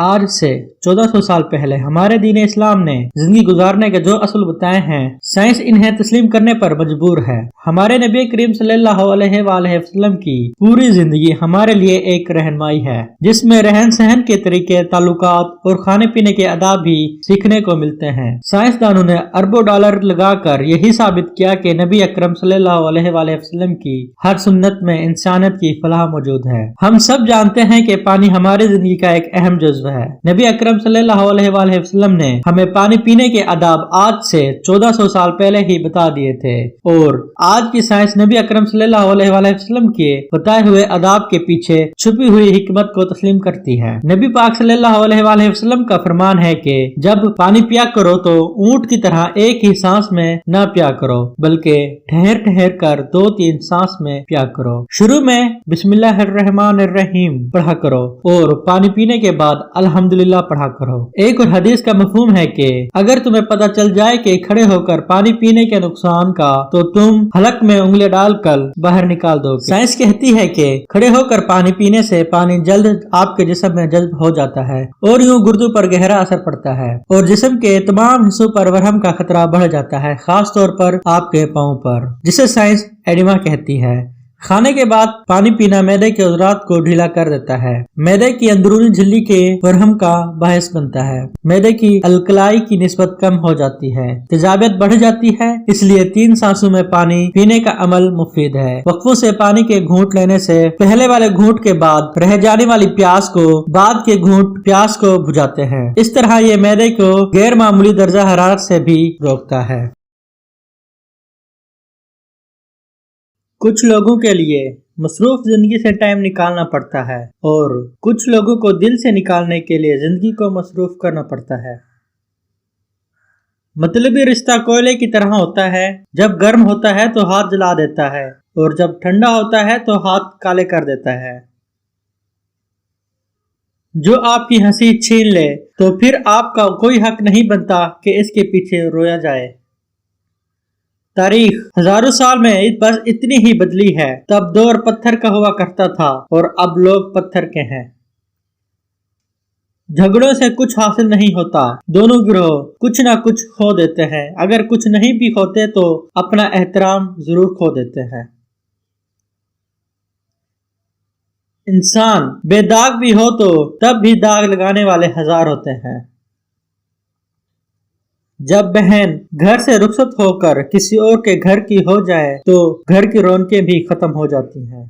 آج سے 1400 साल पहले हमारे दीन इस्लाम ने जिंदगी गुजारने के जो असूल बताए हैं, साइंस इन्हें तस्लीम करने पर मजबूर है। हमारे नबी करीम सल्लल्लाहु अलैहि वसल्लम की पूरी जिंदगी हमारे लिए एक रहनुमाई है, जिसमें रहन सहन के तरीके, ताल्लुकात और खाने पीने के आदाब भी सीखने को मिलते हैं। साइंसदानों ने अरबों डॉलर लगाकर यही साबित किया कि नबी अकरम सल्लल्लाहु अलैहि वसल्लम की हर सुन्नत में इंसानियत की फलाह मौजूद है। हम सब जानते हैं कि पानी हमारी जिंदगी का एक अहम जुज़्व है। नबी अकरम सल्लल्लाहु अलैहि वसल्लम ने हमें पानी पीने के आदाब आज से 1400 साल पहले ही बता दिए थे, और आज की साइंस नबी अकरम सल्लल्लाहु अलैहि वसल्लम के बताए हुए आदाब के पीछे छुपी हुई हिकमत को तस्लीम करती है। नबी पाक सल्लल्लाहु अलैहि वसल्लम का फरमान है कि जब पानी पिया करो तो ऊंट की तरह एक ही सांस में न पिया करो, बल्कि ठहर ठहर कर 2-3 सांस में पिया करो। शुरू में बिस्मिल्लाहिर्रहमानिर्रहीम पढ़ा करो और पानी पीने के बाद अल्हम्दुलिल्लाह पढ़ा करो। एक और हदीस का मफहूम है कि अगर तुम्हें पता चल जाए कि खड़े होकर पानी पीने के नुकसान का, तो तुम हलक में उंगली डालकर बाहर निकाल दोगे। साइंस कहती है कि खड़े होकर पानी पीने से पानी जल्द आपके जिस्म में जज्ब हो जाता है और यूं गुर्दों पर गहरा असर पड़ता है और जिस्म के तमाम हिस्सों पर वरहम का खतरा बढ़ जाता है, खास तौर पर आपके पाँव पर, जिसे साइंस एडिमा कहती है। खाने के बाद पानी पीना मैदे के उज़रात को ढीला कर देता है, मैदे की अंदरूनी झिल्ली के वरहम का बायस बनता है, मैदे की अल्कलाई की निस्बत कम हो जाती है, तेजाबियत बढ़ जाती है। इसलिए 3 सांसों में पानी पीने का अमल मुफीद है। वक्फों से पानी के घूंट लेने से पहले वाले घूंट के बाद रह जाने वाली प्यास को बाद के घूंट प्यास को बुझाते हैं। इस तरह ये मैदे को गैर मामूली दर्जा हरारत से भी रोकता है। कुछ लोगों के लिए मसरूफ जिंदगी से टाइम निकालना पड़ता है और कुछ लोगों को दिल से निकालने के लिए जिंदगी को मसरूफ करना पड़ता है। मतलबी रिश्ता कोयले की तरह होता है, जब गर्म होता है तो हाथ जला देता है और जब ठंडा होता है तो हाथ काले कर देता है। जो आपकी हंसी छीन ले तो फिर आपका कोई हक नहीं बनता कि इसके पीछे रोया जाए। तारीख हजारों साल में बस इतनी ही बदली है। तब दौर पत्थर का हुआ करता था और अब लोग पत्थर के हैं। झगड़ों से कुछ हासिल नहीं होता, दोनों गिरोह कुछ ना कुछ खो देते हैं। अगर कुछ नहीं भी होते तो अपना एहतराम जरूर खो देते हैं। इंसान बेदाग भी हो तो तब भी दाग लगाने वाले हजार होते हैं। जब बहन घर से रुखसत होकर किसी और के घर की हो जाए तो घर की रौनकें भी खत्म हो जाती हैं।